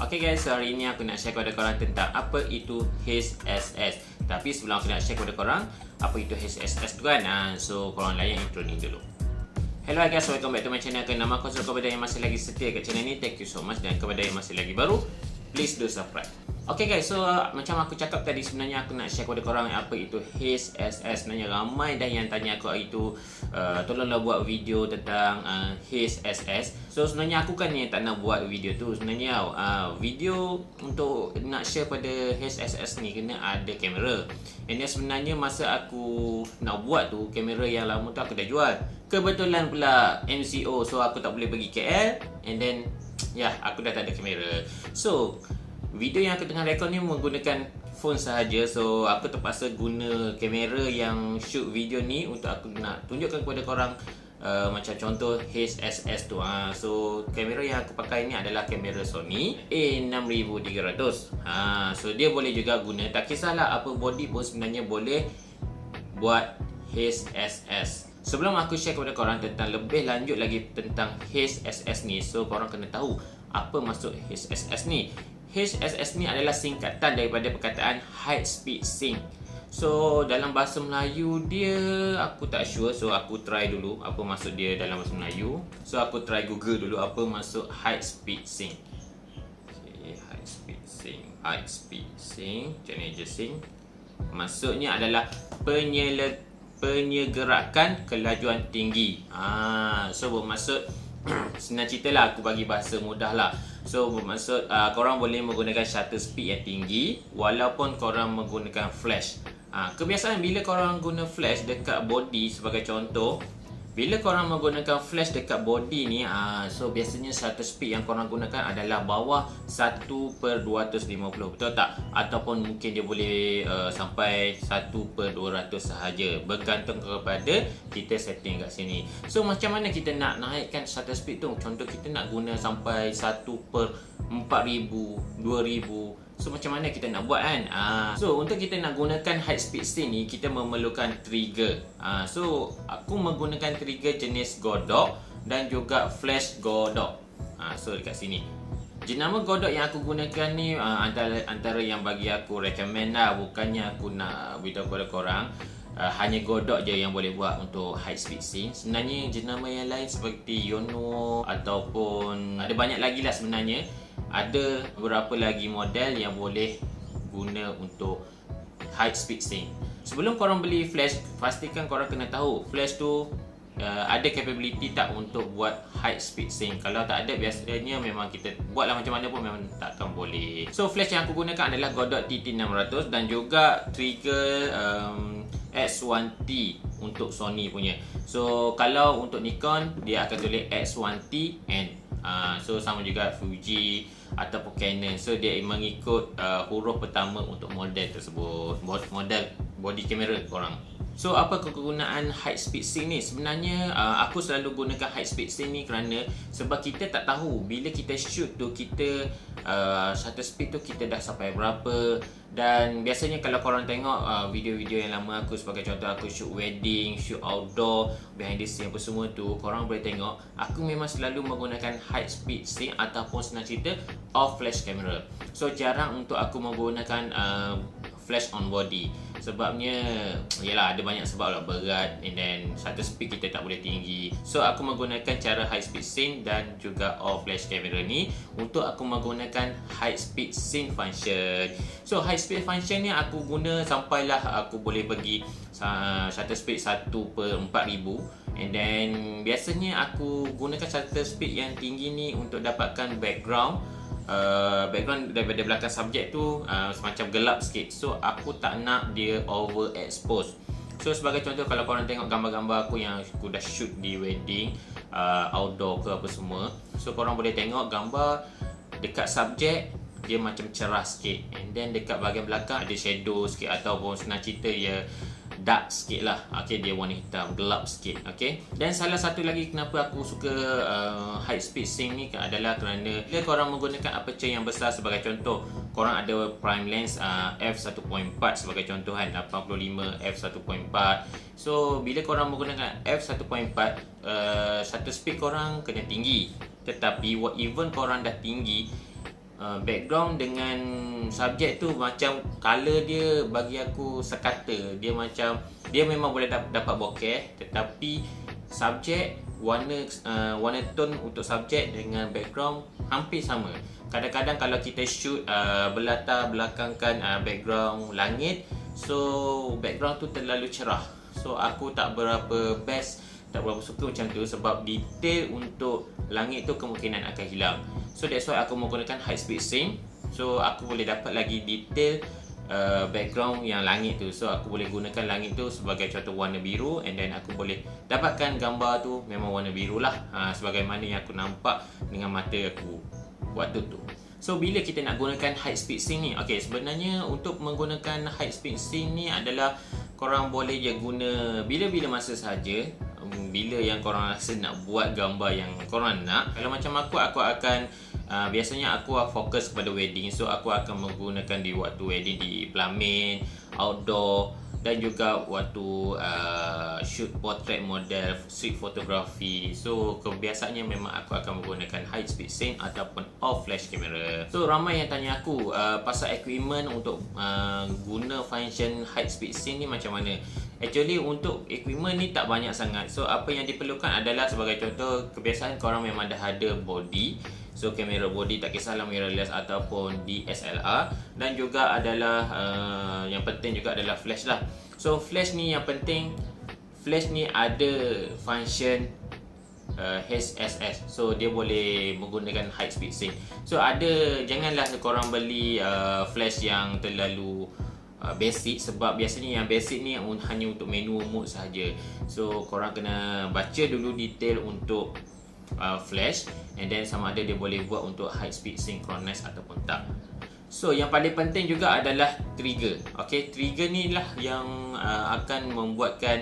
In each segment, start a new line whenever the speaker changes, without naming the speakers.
Okay guys, so hari ni aku nak share kepada korang tentang apa itu HSS. Tapi sebelum aku nak share kepada korang apa itu HSS tu kan, so korang layan intro ni dulu. Hello guys, welcome back to my channel. Nama aku Azrul. Kepada yang masih lagi setia kat channel ni, thank you so much. Dan kepada yang masih lagi baru, please do subscribe. Okay guys, so macam aku cakap tadi, sebenarnya aku nak share kepada korang apa itu HSS. Sebenarnya ramai dah yang tanya aku itu, tolonglah buat video tentang HSS. So sebenarnya aku kan yang tak nak buat video tu. Sebenarnya video untuk nak share pada HSS ni kena ada kamera. And then sebenarnya masa aku nak buat tu, kamera yang lama tu aku dah jual. Kebetulan pula MCO, so aku tak boleh pergi KL. And then aku dah tak ada kamera. So video yang aku tengah rekod ni menggunakan phone sahaja. So aku terpaksa guna kamera yang shoot video ni untuk aku nak tunjukkan kepada korang macam contoh HSS tu. So kamera yang aku pakai ni adalah kamera Sony A6300. So dia boleh juga guna, tak kisahlah apa body pun sebenarnya boleh buat HSS. Sebelum aku share kepada korang tentang lebih lanjut lagi tentang HSS ni, so korang kena tahu apa maksud HSS ni. HSS ni adalah singkatan daripada perkataan High Speed Sync. So dalam bahasa Melayu dia aku tak sure, so aku try dulu apa maksud dia dalam bahasa Melayu. So aku try Google dulu apa maksud High Speed Sync. Okay, High Speed Sync. High Speed Sync, macam ni je sync. Maksudnya adalah penyegerakan kelajuan tinggi. So bermaksud senang cerita lah, aku bagi bahasa mudah lah. So bermaksud korang boleh menggunakan shutter speed yang tinggi walaupun korang menggunakan flash. Kebiasaan bila korang guna flash dekat body, sebagai contoh, bila korang menggunakan flash dekat body ni, so biasanya shutter speed yang korang gunakan adalah bawah 1/250, betul tak? Ataupun mungkin dia boleh sampai 1/200 sahaja, bergantung kepada kita setting kat sini. So macam mana kita nak naikkan shutter speed tu? Contoh kita nak guna sampai 1/4000, 2000. So macam mana kita nak buat kan? So untuk kita nak gunakan high speed sync ni, kita memerlukan trigger. So aku menggunakan trigger jenis Godot dan juga flash Godot. So dekat sini jenama Godot yang aku gunakan ni antara yang bagi aku recommend lah. Bukannya aku nak beritahu kepada korang hanya Godot je yang boleh buat untuk high speed sync. Sebenarnya jenama yang lain seperti Yono ataupun ada banyak lagi lah sebenarnya. Ada beberapa lagi model yang boleh guna untuk high speed sync. Sebelum korang beli flash, pastikan korang kena tahu flash tu ada capability tak untuk buat high speed sync. Kalau tak ada, biasanya memang kita buatlah macam mana pun memang tak akan boleh. So flash yang aku gunakan adalah Godot TT600 dan juga trigger X1T untuk Sony punya. So kalau untuk Nikon dia akan tulis X1TN. So sama juga Fuji ataupun Canon. So dia mengikut huruf pertama untuk model tersebut, model body kamera korang. So apa kegunaan high speed sync ni? Sebenarnya aku selalu gunakan high speed sync ni kerana sebab kita tak tahu bila kita shoot tu kita shutter speed tu kita dah sampai berapa. Dan biasanya kalau korang tengok video-video yang lama aku, sebagai contoh aku shoot wedding, shoot outdoor, behind the scene apa semua tu, korang boleh tengok aku memang selalu menggunakan high speed sync ataupun senang cerita off flash camera. So jarang untuk aku menggunakan flash on body. Sebabnya yalah, ada banyak sebab lah, berat, and then shutter speed kita tak boleh tinggi. So aku menggunakan cara high speed sync dan juga off flash camera ni untuk aku menggunakan high speed sync function. So high speed function ni aku guna sampailah aku boleh pergi shutter speed 1/4000. And then biasanya aku gunakan shutter speed yang tinggi ni untuk dapatkan background daripada belakang subjek tu semacam gelap sikit. So aku tak nak dia overexpose. So sebagai contoh, kalau korang tengok gambar-gambar aku yang aku dah shoot di wedding, outdoor ke apa semua, so korang boleh tengok gambar dekat subjek dia macam cerah sikit, and then dekat bahagian belakang ada shadow sikit ataupun senang cerita ya dark sikit lah. Okay, dia warna hitam, gelap sikit. Okay, dan salah satu lagi kenapa aku suka high speed sync ni adalah kerana bila korang menggunakan aperture yang besar, sebagai contoh korang ada prime lens f1.4 sebagai contoh kan, 85 f1.4. So bila korang menggunakan f1.4, shutter speed korang kena tinggi. Tetapi even korang dah tinggi, background dengan subjek tu macam color dia bagi aku sekata. Dia macam dia memang boleh dapat bokeh, tetapi subjek warna tone untuk subjek dengan background hampir sama. Kadang-kadang kalau kita shoot berlatar belakangkan background langit, so background tu terlalu cerah. So aku tak berapa suka macam tu, sebab detail untuk langit tu kemungkinan akan hilang. So that's why aku menggunakan high speed sync. So aku boleh dapat lagi detail background yang langit tu. So aku boleh gunakan langit tu sebagai contoh warna biru, and then aku boleh dapatkan gambar tu memang warna biru lah, sebagaimana yang aku nampak dengan mata aku waktu tu. So bila kita nak gunakan high speed sync ni, okay, sebenarnya untuk menggunakan high speed sync ni adalah korang boleh je guna bila-bila masa sahaja. Bila yang korang rasa nak buat gambar yang korang nak. Kalau macam aku akan biasanya aku fokus kepada wedding. So aku akan menggunakan di waktu wedding, di pelamin, outdoor, dan juga waktu shoot portrait model, street photography. So kebiasaannya memang aku akan menggunakan high speed sync ataupun off flash camera. So ramai yang tanya aku pasal equipment untuk guna function high speed sync ni macam mana. Actually untuk equipment ni tak banyak sangat. So apa yang diperlukan adalah sebagai contoh, kebiasaan korang memang dah ada body. So kamera body, tak kisahlah mirrorless ataupun DSLR, dan juga adalah yang penting juga adalah flash lah. So flash ni yang penting, flash ni ada function HSS. So dia boleh menggunakan high speed sync. So janganlah korang beli flash yang terlalu basic, sebab biasanya yang basic ni hanya untuk menu mode sahaja. So korang kena baca dulu detail untuk flash, and then sama ada dia boleh buat untuk high speed synchronize ataupun tak. So yang paling penting juga adalah trigger. Okay, trigger ni lah yang akan membuatkan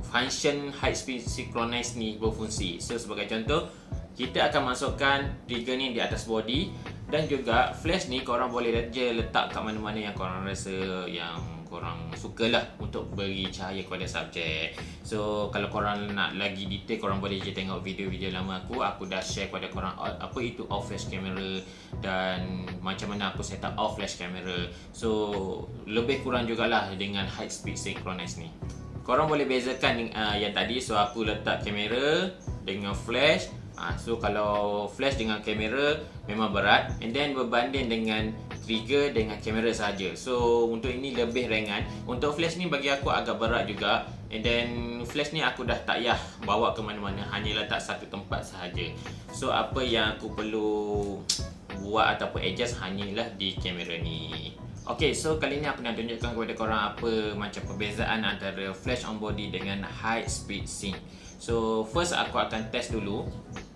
function high speed synchronize ni berfungsi. So sebagai contoh, kita akan masukkan trigger ni di atas body, dan juga flash ni korang boleh je letak kat mana-mana yang korang rasa yang korang sukalah untuk beri cahaya kepada subjek. So kalau korang nak lagi detail, korang boleh je tengok video-video lama aku dah share kepada korang apa itu off flash camera dan macam mana aku set up off flash camera. So lebih kurang jugalah dengan high speed synchronize ni. Korang boleh bezakan yang tadi. So aku letak kamera dengan flash. So kalau flash dengan kamera memang berat, and then berbanding dengan trigger dengan kamera sahaja. So untuk ini lebih ringan. Untuk flash ni bagi aku agak berat juga, and then flash ni aku dah tak payah bawa ke mana-mana, hanya letak satu tempat sahaja. So apa yang aku perlu buat ataupun adjust hanyalah di kamera ni. Okay, so kali ni aku nak tunjukkan kepada korang apa macam perbezaan antara flash on body dengan high speed sync. So first aku akan test dulu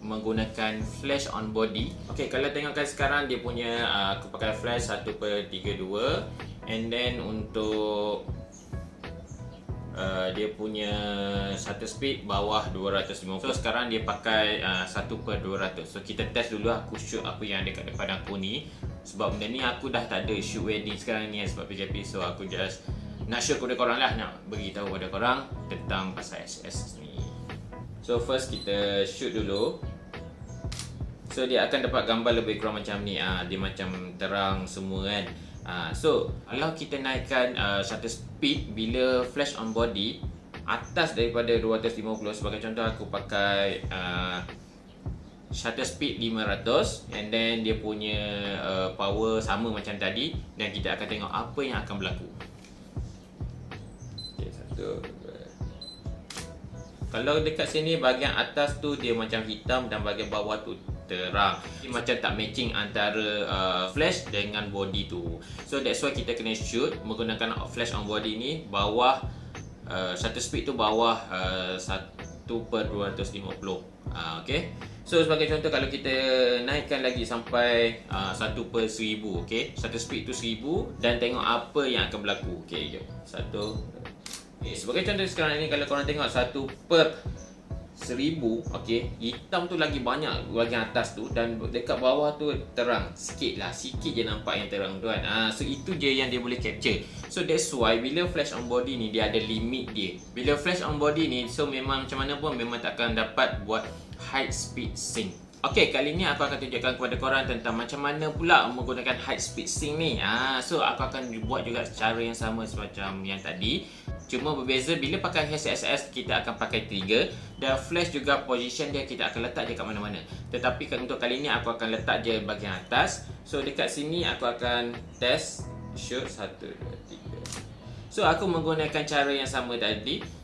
menggunakan flash on body. Okay, kalau tengokkan sekarang dia punya aku pakai flash 1/32, and then untuk dia punya shutter speed bawah 250. So sekarang dia pakai 1/200. So kita test dulu, aku shoot apa yang ada kat depan aku ni. Sebab benda ni aku dah tak ada shoot wedding sekarang ni sebab PJP. So aku just nak show kepada korang lah, nak beritahu kepada korang tentang pasal SS ni. So first kita shoot dulu. So dia akan dapat gambar lebih kurang macam ni. Dia macam terang semua kan. So kalau kita naikkan shutter speed bila flash on body atas daripada 250, sebagai contoh aku pakai shutter speed 500, and then dia punya power sama macam tadi, dan kita akan tengok apa yang akan berlaku. Okay, satu. Kalau dekat sini bahagian atas tu dia macam hitam dan bahagian bawah tu terang. Dia macam tak matching antara flash dengan body tu. So that's why kita kena shoot menggunakan flash on body ni bawah shutter speed tu bawah 1/250. Okay. So sebagai contoh, kalau kita naikkan lagi sampai 1/1000, okay, shutter speed tu 1000, dan tengok apa yang akan berlaku. Okay, jom. Okay, sebagai contoh sekarang ni, kalau korang tengok 1/1000, okay, hitam tu lagi banyak bahagian atas tu, dan dekat bawah tu terang sikit lah, sikit je nampak yang terang tu kan. So itu je yang dia boleh capture. So that's why bila flash on body ni dia ada limit dia. Bila flash on body ni, so memang macam mana pun memang tak akan dapat buat high speed sync. Okey, kali ni aku akan tunjukkan kepada korang tentang macam mana pula menggunakan high speed sync ni. So aku akan buat juga cara yang sama semacam yang tadi. Cuma berbeza bila pakai HSS kita akan pakai trigger dan flash juga position dia kita akan letak je kat mana-mana. Tetapi untuk kali ni aku akan letak je bahagian atas. So dekat sini aku akan test shoot 1 2 3. So aku menggunakan cara yang sama tadi.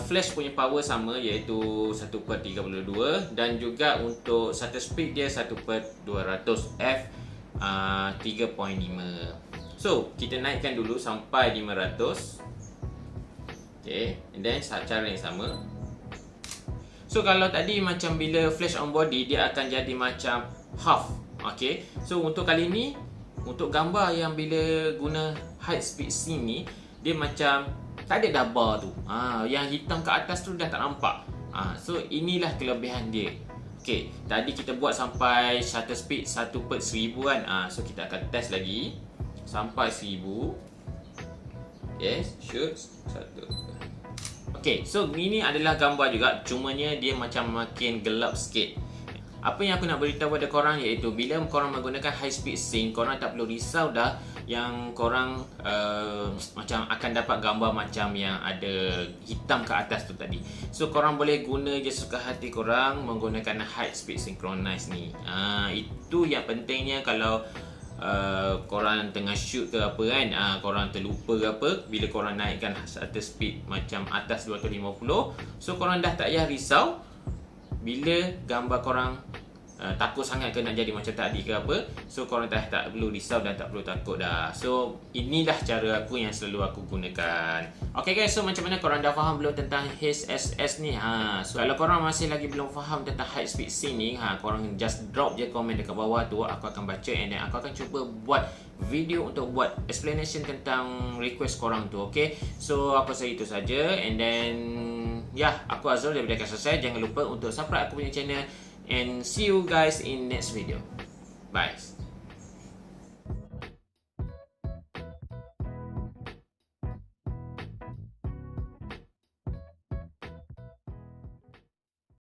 Flash punya power sama iaitu 1/32 dan juga untuk shutter speed dia 1/200 f 3.5. So kita naikkan dulu sampai 500. Okay, and then cara yang sama. So kalau tadi macam bila flash on body dia akan jadi macam half. Okay, so untuk kali ni untuk gambar yang bila guna high speed sync ni dia macam tak ada dah bar tu. Yang hitam kat atas tu dah tak nampak. So inilah kelebihan dia. Okey, tadi kita buat sampai shutter speed 1/1000 kan. So kita akan test lagi sampai 1000. Yes, shoot 1. Okey, so ini adalah gambar juga, cumanya dia macam makin gelap sikit. Apa yang aku nak beritahu pada korang iaitu bila korang menggunakan high speed sync, korang tak perlu risau dah yang korang macam akan dapat gambar macam yang ada hitam ke atas tu tadi. So korang boleh guna je suka hati korang menggunakan high speed synchronize ni. Itu yang pentingnya kalau korang tengah shoot ke apa kan, korang terlupa ke apa, bila korang naikkan shutter speed macam atas 250, so korang dah tak payah risau bila gambar korang takut sangat ke nak jadi macam tadi ke apa. So korang tak perlu risau dan tak perlu takut dah. So inilah cara aku yang selalu aku gunakan. Okay guys, so macam mana korang dah faham belum tentang HSS ni? So kalau korang masih lagi belum faham tentang high speed sync ni, korang just drop je komen dekat bawah tu, aku akan baca and then aku akan cuba buat video untuk buat explanation tentang request korang tu. Okay, so aku rasa itu saja and then aku Azrul daripada Kasar. Jangan lupa untuk subscribe aku punya channel and see you guys in next video. Bye.